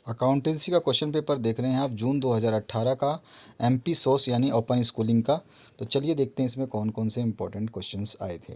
Accountancy का question paper देख रहे हैं आप, जून 2018 का एमपी सोस यानी ओपन स्कूलिंग का। तो चलिए देखते हैं इसमें कौन कौन से इंपॉर्टेंट क्वेश्चंस आए थे।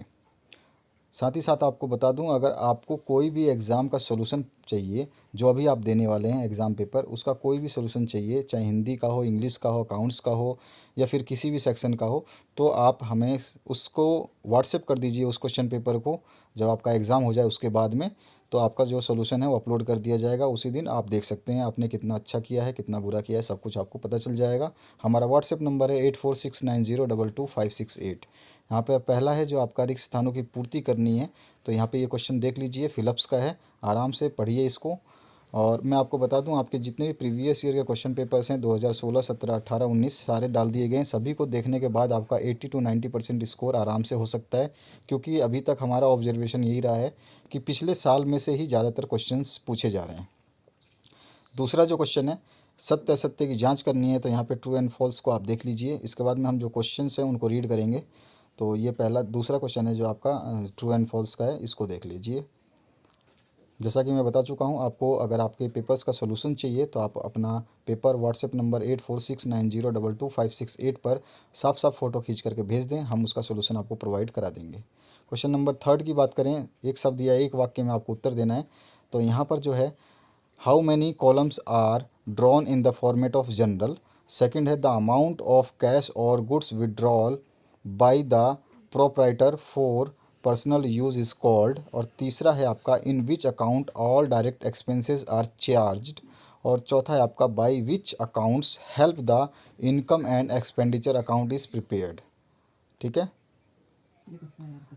साथ ही साथ आपको बता दूं, अगर आपको कोई भी एग्ज़ाम का सॉल्यूशन चाहिए, जो अभी आप देने वाले हैं एग्ज़ाम पेपर, उसका कोई भी सॉल्यूशन चाहिए, चाहे हिंदी का हो, इंग्लिश का हो, अकाउंट्स का हो या फिर किसी भी सेक्शन का हो, तो आप हमें उसको व्हाट्सएप कर दीजिए उस क्वेश्चन पेपर को। जब आपका एग्ज़ाम हो जाए उसके बाद में, तो आपका जो सॉल्यूशन है वो अपलोड कर दिया जाएगा। उसी दिन आप देख सकते हैं आपने कितना अच्छा किया है, कितना बुरा किया है, सब कुछ आपको पता चल जाएगा। हमारा व्हाट्सएप नंबर है 8469022568। यहाँ पर पहला है जो आपका रिक्त स्थानों की पूर्ति करनी है। तो यहाँ पे ये क्वेश्चन देख लीजिए, फिलअप्स का है, आराम से पढ़िए इसको। और मैं आपको बता दूं, आपके जितने भी प्रीवियस ईयर के क्वेश्चन पेपर्स हैं 2016, 17, 18, 19 सारे डाल दिए गए हैं। सभी को देखने के बाद आपका 80 to 90% स्कोर आराम से हो सकता है, क्योंकि अभी तक हमारा ऑब्जर्वेशन यही रहा है कि पिछले साल में से ही ज़्यादातर क्वेश्चंस पूछे जा रहे हैं। दूसरा जो क्वेश्चन है, सत्य असत्य की जांच करनी है। तो यहाँ पे ट्रू एंड फॉल्स को आप देख लीजिए। इसके बाद में हम जो क्वेश्चंस हैं उनको रीड करेंगे। तो ये दूसरा क्वेश्चन है जो आपका ट्रू एंड फॉल्स का है, इसको देख लीजिए। जैसा कि मैं बता चुका हूँ आपको, अगर आपके पेपर्स का सॉल्यूशन चाहिए तो आप अपना पेपर व्हाट्सएप नंबर 8469022568 पर साफ साफ फ़ोटो खींच करके भेज दें, हम उसका सॉल्यूशन आपको प्रोवाइड करा देंगे। क्वेश्चन नंबर थर्ड की बात करें, एक शब्द या एक वाक्य में आपको उत्तर देना है। तो यहाँ पर जो है, how many columns are drawn in the format of journal. Second है, द अमाउंट ऑफ कैश और goods withdrawal by the proprietor for personal use is called. और तीसरा है आपका, in which account all direct expenses are charged. और चौथा है आपका, by which accounts help the income and expenditure account is prepared. ठीक है,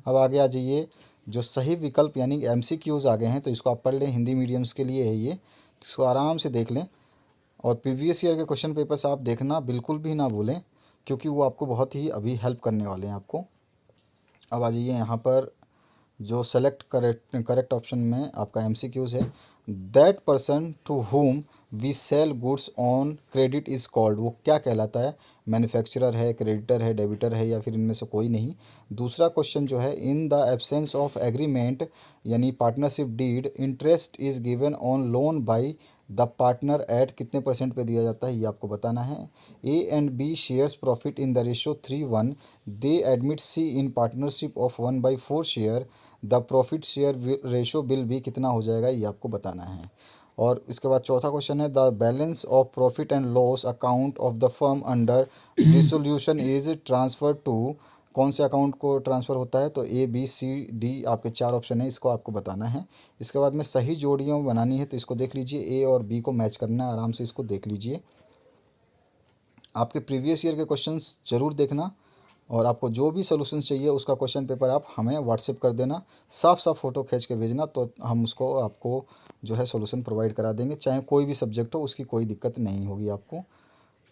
अब आगे आ जाइए। जो सही विकल्प यानी एमसीक्यूज़ आ गए हैं, तो इसको आप पढ़ लें, हिंदी मीडियम्स के लिए है ये, इसको आराम से देख लें। और प्रीवियस ईयर के क्वेश्चन पेपर्स आप देखना बिल्कुल भी ना भूलें, क्योंकि वो आपको बहुत ही अभी हेल्प करने वाले हैं आपको। अब आ जाइए यहाँ पर, जो सेलेक्ट करेक्ट ऑप्शन में आपका एमसीक्यूज़ है। That person to whom we sell goods on credit is called. वो क्या कहलाता है? मैन्युफैक्चरर है, क्रेडिटर है, डेबिटर है, या फिर इनमें से कोई नहीं। दूसरा क्वेश्चन जो है, in the absence of agreement यानी partnership deed, interest is given on loan by the partner at कितने % पे दिया जाता है, ये आपको बताना है। A and B shares profit in the ratio 3:1। They admit C in partnership of 1/4 share. The profit share ratio will भी कितना हो जाएगा, ये आपको बताना है। और इसके बाद चौथा क्वेश्चन है, the balance of profit and loss account of the firm under dissolution is transfer to. कौन से अकाउंट को ट्रांसफ़र होता है? तो ए बी सी डी आपके 4 ऑप्शन है, इसको आपको बताना है। इसके बाद में सही जोड़ियों बनानी है, तो इसको देख लीजिए, ए और बी को मैच करना है, आराम से इसको देख लीजिए। आपके प्रीवियस ईयर के क्वेश्चंस ज़रूर देखना, और आपको जो भी सोल्यूशन चाहिए उसका क्वेश्चन पेपर आप हमें व्हाट्सएप कर देना, साफ साफ फ़ोटो खींच के भेजना, तो हम उसको आपको जो है सोल्यूशन प्रोवाइड करा देंगे। चाहे कोई भी सब्जेक्ट हो, उसकी कोई दिक्कत नहीं होगी आपको,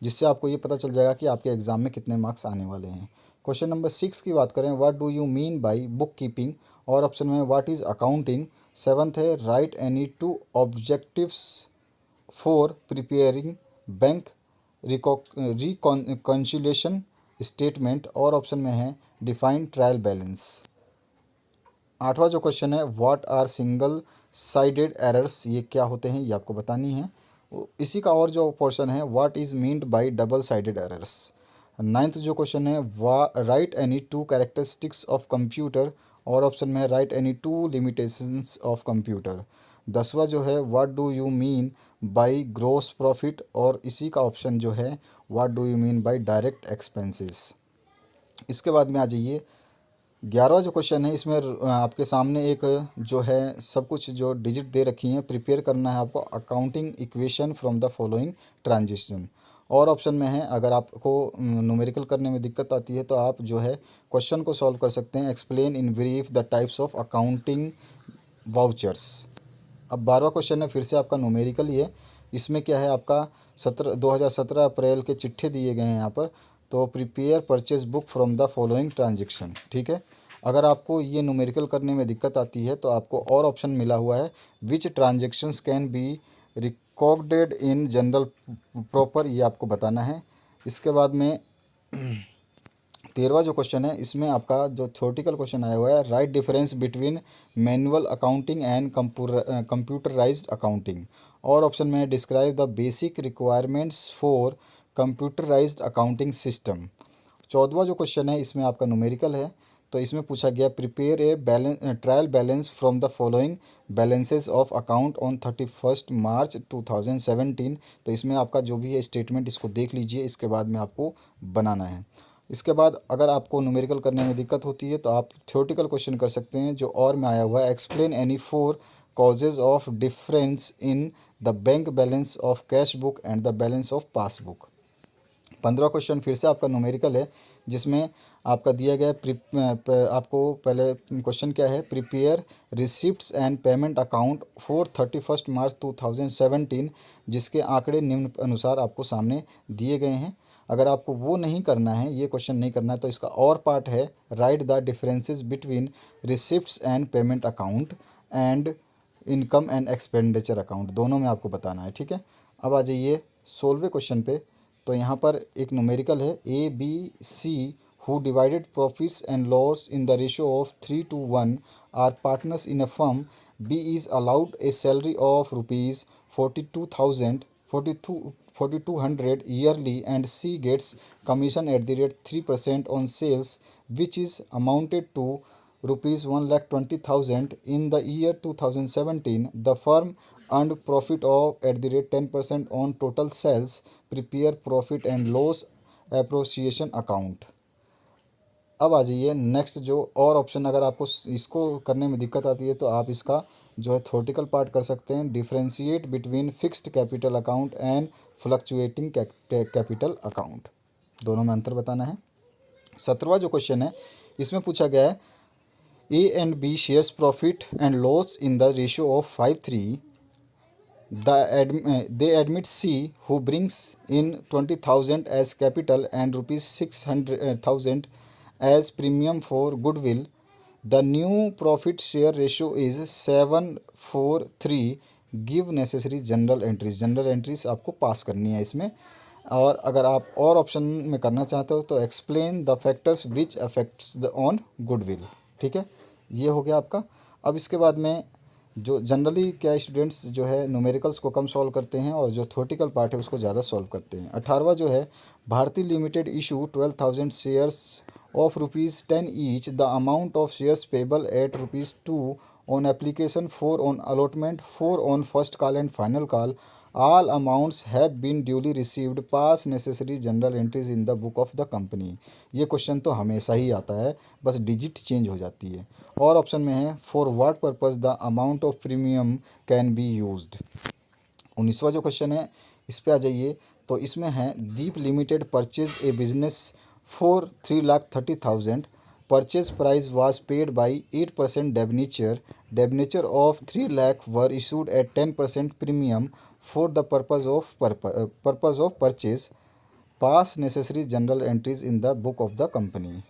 जिससे आपको ये पता चल जाएगा कि आपके एग्ज़ाम में कितने मार्क्स आने वाले हैं। क्वेश्चन नंबर 6 की बात करें, what do you mean by bookkeeping. और ऑप्शन में व्हाट इज़ अकाउंटिंग। सेवन्थ है, write any two objectives for preparing bank reconciliation statement. और ऑप्शन में है, डिफाइन ट्रायल बैलेंस। आठवां जो क्वेश्चन है, what are single sided errors, ये क्या होते हैं, ये आपको बतानी है। इसी का और जो पोर्शन है, what is meant by double sided errors. Ninth जो क्वेश्चन है, write any two characteristics of computer. और ऑप्शन में है, write any two limitations of computer. 10वां जो है, what do you mean by gross profit. और इसी का ऑप्शन जो है, what do you mean by direct expenses. इसके बाद में आ जाइए, 11वां जो क्वेश्चन है, इसमें आपके सामने एक जो है सब कुछ जो डिजिट दे रखी हैं, प्रिपेयर करना है आपको, accounting equation from the following transition. और ऑप्शन में है, अगर आपको न्यूमेरिकल करने में दिक्कत आती है तो आप जो है क्वेश्चन को सॉल्व कर सकते हैं, explain in brief the types of accounting vouchers. अब 12वां क्वेश्चन है, फिर से आपका न्यूमेरिकल ही है। इसमें क्या है आपका, 2017 अप्रैल के चिट्ठे दिए गए हैं यहाँ पर। तो prepare purchase book from the following transaction. ठीक है, अगर आपको ये न्यूमेरिकल करने में दिक्कत आती है तो आपको और ऑप्शन मिला हुआ है, which transactions can be recorded in journal proper, ये आपको बताना है। इसके बाद में 13वां जो क्वेश्चन है, इसमें आपका जो थ्योरेटिकल क्वेश्चन आया हुआ है, write difference between manual accounting and computerised accounting. और ऑप्शन में describe the basic requirements for computerised accounting system. 14वां जो क्वेश्चन है इसमें आपका न्यूमेरिकल है, तो इसमें पूछा गया prepare a trial balance from the following balances of account on 31 March 2017। तो इसमें आपका जो भी है स्टेटमेंट इसको देख लीजिए, इसके बाद में आपको बनाना है। इसके बाद अगर आपको न्यूमेरिकल करने में दिक्कत होती है तो आप थ्योरेटिकल क्वेश्चन कर सकते हैं, जो और में आया हुआ है, explain any four causes of difference in the bank balance of cash book and the balance of passbook. 15 question फिर से आपका न्यूमेरिकल है, जिसमें आपका दिया गया आपको पहले क्वेश्चन क्या है, prepare receipts and payment account for 31 March 2017, जिसके आंकड़े निम्न अनुसार आपको सामने दिए गए हैं। अगर आपको वो नहीं करना है, ये क्वेश्चन नहीं करना है, तो इसका और पार्ट है, right the differences between receipts and payment account and income and expenditure account, दोनों में आपको बताना है। ठीक है, अब आ जाइए 16वें क्वेश्चन पे। तो यहाँ पर एक न्यूमेरिकल है, A B C who divided profits and loss in the ratio of 3:1 are partners in a firm. B is allowed a salary of rupees 42,200 yearly and C gets commission at the rate 3% on sales, which is amounted to rupees 1,20,000 in the year 2017. The firm earned profit of at the rate 10% on total sales. Prepare profit and loss appreciation account। अब आ जाइए next, जो और option अगर आपको इसको करने में दिक्कत आती है तो आप इसका जो है थ्योरेटिकल पार्ट कर सकते हैं, differentiate between fixed capital account and fluctuating capital account, दोनों में अंतर बताना है। 17वां जो क्वेश्चन है इसमें पूछा गया है, A and B shares profit and loss in the ratio of 5:3। They admit C, who brings in 20,000 as capital and rupees 600,000 as premium for goodwill. The new profit share ratio is 7:4:3. Give necessary general entries। General entries आपको पास करनी है इसमें। और अगर आप और option में करना चाहते हो तो explain the factors which affects the on goodwill. ठीक है, ये हो गया आपका। अब इसके बाद में जो जनरली क्या स्टूडेंट्स जो है न्यूमेरिकल्स को कम सॉल्व करते हैं और जो थ्योरेटिकल पार्ट है उसको ज़्यादा सॉल्व करते हैं। 18वां जो है, Bharti limited issue 12,000 shares of ₹10 each. The amount of shares payable at ₹2 on application, 4 on allotment, 4 on first call and final call. All amounts have been duly received. Pass necessary general entries in the book of the company. ये question तो हमेशा ही आता है, बस digit change हो जाती है। और ऑप्शन में है, for what purpose the amount of premium can be used. 19वां जो क्वेश्चन है इस पे आ जाइए, तो इसमें है, Deep limited purchase a business for 3,30,000। Purchase price was paid by 8% debenture. Debenture of 3 lakh were issued at 10% premium for the purpose of purchase. Pass necessary general entries in the book of the company.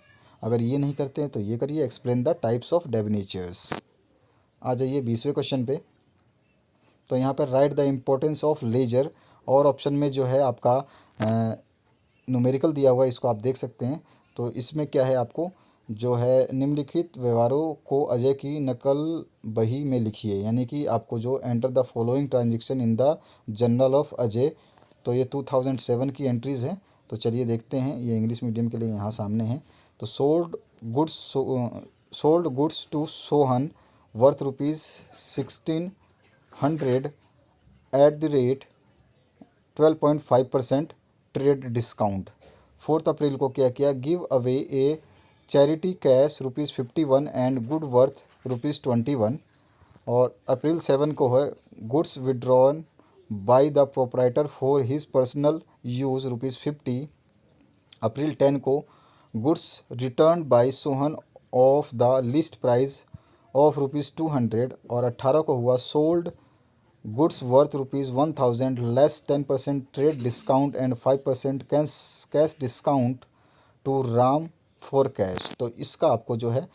अगर ये नहीं करते हैं तो ये करिए, explain the types of debentures. आ जाइए 20वें क्वेश्चन पे। तो यहाँ पर write the importance of ledger, और ऑप्शन में जो है आपका न्यूमेरिकल दिया हुआ है, इसको आप देख सकते हैं। तो इसमें क्या है, आपको जो है निम्नलिखित व्यवहारों को अजय की नकल बही में लिखिए, यानी कि आपको जो enter the following transaction in the journal of Ajay. तो ये 2007 की एंट्रीज़ हैं। तो चलिए देखते हैं, ये इंग्लिश मीडियम के लिए यहाँ सामने है। तो sold goods to Sohan worth ₹1,600 at the rate 12.5% trade discount. 4 अप्रैल को क्या किया, give away a charity cash ₹51 and good worth ₹21। और अप्रैल 7 को है, goods withdrawn by the proprietor for his personal use ₹50। अप्रैल 10 को, goods return by Sohan of the list price of ₹200। और 18 को हुआ, sold goods worth ₹1,000 less 10% trade discount and 5% cash discount to Ram for cash. तो इसका आपको जो है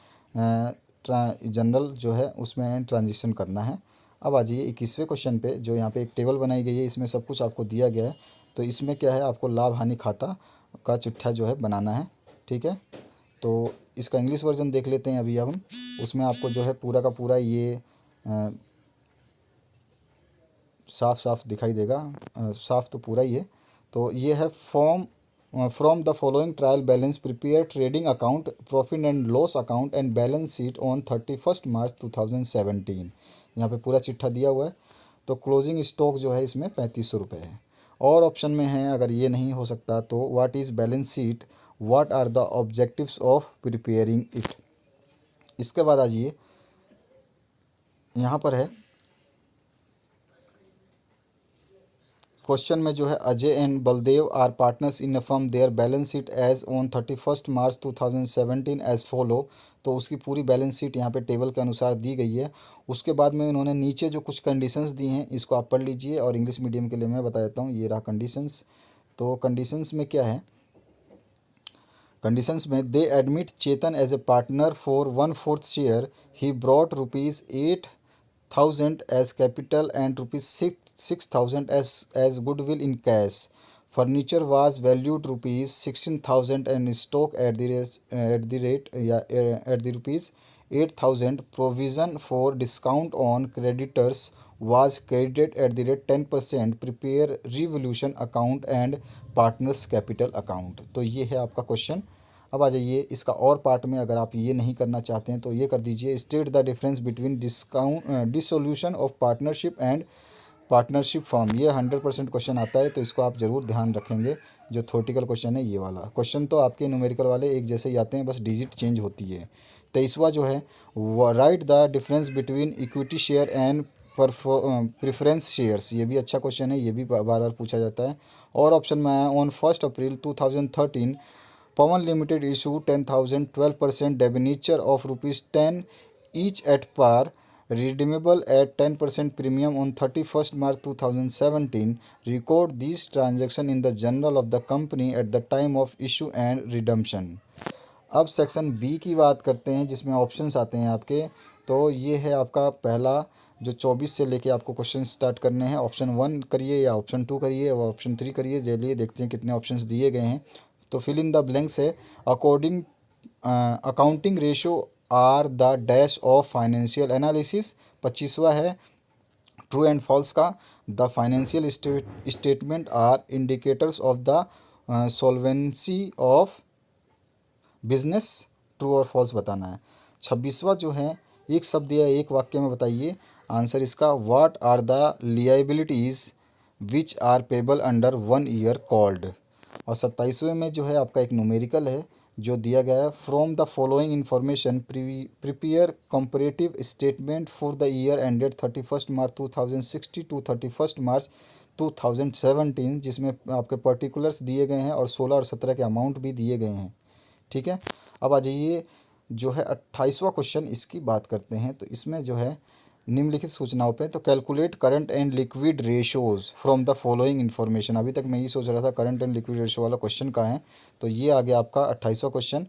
जनरल जो है उसमें ट्रांजिशन करना है। अब आ जाइए 21वें क्वेश्चन पे, जो यहाँ पे एक टेबल बनाई गई है, इसमें सब कुछ आपको दिया गया है। तो इसमें क्या है, आपको लाभ हानि खाता का चिट्ठा जो है बनाना है। ठीक है, तो इसका इंग्लिश वर्जन देख लेते हैं अभी हम। उसमें आपको जो है पूरा का पूरा ये साफ साफ दिखाई देगा, साफ तो पूरा ही है। तो ये है from the following trial balance prepare trading account, profit and loss account and balance sheet on 31 March 2017। यहाँ पे पूरा चिट्ठा दिया हुआ है। तो क्लोजिंग स्टॉक जो है इसमें 3500 रुपये है। और ऑप्शन में है, अगर ये नहीं हो सकता तो what is balance sheet, what are the objectives of preparing it. इसके बाद आ जाइए, यहाँ पर है क्वेश्चन में जो है Ajay and Baldev are partners in a firm, their balance sheet as on 31 March 2017 as follow. तो उसकी पूरी बैलेंस शीट यहाँ पे टेबल के अनुसार दी गई है। उसके बाद में उन्होंने नीचे जो कुछ कंडीशंस दी हैं इसको आप पढ़ लीजिए, और इंग्लिश मीडियम के लिए मैं बता देता हूँ। ये रहा कंडीशंस। तो कंडीशंस में क्या है, कंडीशंस में they admit Chetan as a partner for 1/4 share, he brought ₹8,000 as capital and ₹6,000 as goodwill in cash. Furniture was valued ₹16,000 and stock at the ₹8,000. Provision for discount on creditors was credited at the rate 10%. Prepare revolution account and partners capital account. तो ये है आपका question. अब आ जाइए इसका और part में, अगर आप ये नहीं करना चाहते हैं तो ये कर दीजिए, state the difference between dissolution of partnership and partnership form. ये 100% क्वेश्चन आता है, तो इसको आप ज़रूर ध्यान रखेंगे। जो थ्योरेटिकल क्वेश्चन है ये वाला क्वेश्चन, तो आपके न्यूमेरिकल वाले एक जैसे ही आते हैं, बस डिजिट चेंज होती है। 23वां जो है, right the difference between equity share and preference shares. ये भी अच्छा क्वेश्चन है, ये भी बार बार पूछा जाता है। और ऑप्शन में आया on 1 April 2013 Pawan Limited issued 10,000 12% debenture of ₹10 each at par, redeemable at 10% premium on 31st March 2017. Record these transactions in the journal of the company at the time of issue and redemption. अब section B की बात करते हैं, जिसमें options आते हैं आपके। तो ये है आपका पहला, जो 24 से लेके आपको क्वेश्चन स्टार्ट करने हैं। ऑप्शन 1 करिए या ऑप्शन 2 करिए या ऑप्शन 3 करिए। चलिए देखते हैं कितने ऑप्शंस दिए गए हैं। तो फिल इन द ब्लैंक्स है, according accounting ratio are the dash of financial analysis. 25वां है ट्रू एंड फॉल्स का, the financial statement are indicators of the solvency of business. True और फॉल्स बताना है। 26वां जो है, एक शब्द या एक वाक्य में बताइए आंसर इसका, what are the liabilities which are payable under 1 year called. और 27वें में जो है आपका एक न्यूमेरिकल है जो दिया गया है, from the following information prepare comparative statement for the year ended 31 March 2016 to 31 March 2017, जिसमें आपके पर्टिकुलर्स दिए गए हैं और 16 और 17 के अमाउंट भी दिए गए हैं। ठीक है। अब आ जाइए जो है 28वां क्वेश्चन, इसकी बात करते हैं। तो इसमें जो है निम्नलिखित सूचनाओं पे, तो calculate current and liquid ratios from the following information. अभी तक मैं ये सोच रहा था करंट एंड लिक्विड रेशियो वाला क्वेश्चन कहाँ है, तो ये आ गया आपका 28वां क्वेश्चन।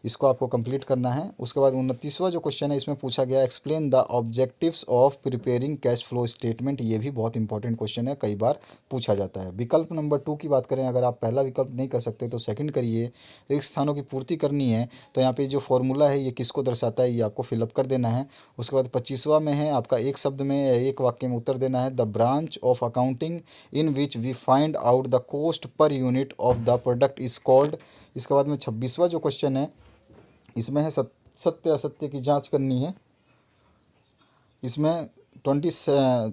इसको आपको कंप्लीट करना है। उसके बाद 29वां जो क्वेश्चन है, इसमें पूछा गया explain the objectives of preparing cash flow statement. ये भी बहुत इंपॉर्टेंट क्वेश्चन है, कई बार पूछा जाता है। विकल्प नंबर 2 की बात करें, अगर आप पहला विकल्प नहीं कर सकते तो सेकंड करिए। एक स्थानों की पूर्ति करनी है, तो यहाँ पे जो फॉर्मूला है ये किसको दर्शाता है, ये आपको फिलअप कर देना है। उसके बाद 25वां में है आपका एक शब्द में एक वाक्य में उत्तर देना है, the branch of accounting in which we find out the cost per unit of the product is called. इसके बाद में 26वां जो क्वेश्चन है, इसमें है सत्य असत्य की जांच करनी है। इसमें 20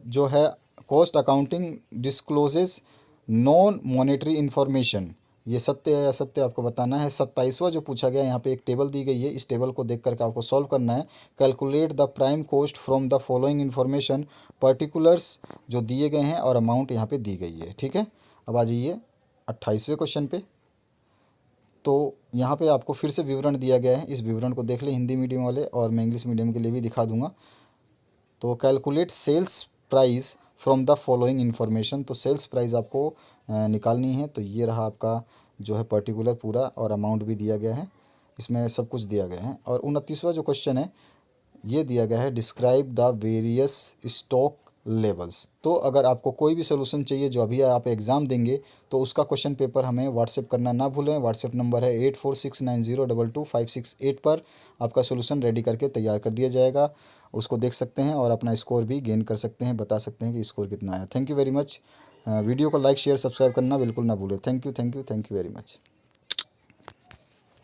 जो है cost accounting discloses non monetary information, ये सत्य है असत्य आपको बताना है। 27वां जो पूछा गया, यहाँ पे एक टेबल दी गई है, इस टेबल को देख करके आपको सॉल्व करना है। Calculate the prime cost from the following information, particulars जो दिए गए हैं और अमाउंट यहाँ पे दी गई है। ठीक है। अब आ जाइए 28वें क्वेश्चन पे। तो यहाँ पे आपको फिर से विवरण दिया गया है, इस विवरण को देख लें हिंदी मीडियम वाले, और मैं इंग्लिश मीडियम के लिए भी दिखा दूंगा। तो calculate sales price from the following information, तो सेल्स प्राइस आपको निकालनी है। तो ये रहा आपका जो है पर्टिकुलर पूरा, और अमाउंट भी दिया गया है, इसमें सब कुछ दिया गया है। और 29वां जो क्वेश्चन है, ये दिया गया है describe the various stock levels. तो अगर आपको कोई भी सोल्यूशन चाहिए जो अभी आप एग्ज़ाम देंगे, तो उसका क्वेश्चन पेपर हमें व्हाट्सएप करना ना भूलें। व्हाट्सएप नंबर है 8469022568 पर आपका सोल्यूशन रेडी करके तैयार कर दिया जाएगा। उसको देख सकते हैं और अपना स्कोर भी गेन कर सकते हैं, बता सकते हैं कि स्कोर कितना आया। Thank you very much. Video को लाइक शेयर सब्सक्राइब करना बिल्कुल ना भूलें। Thank you very much.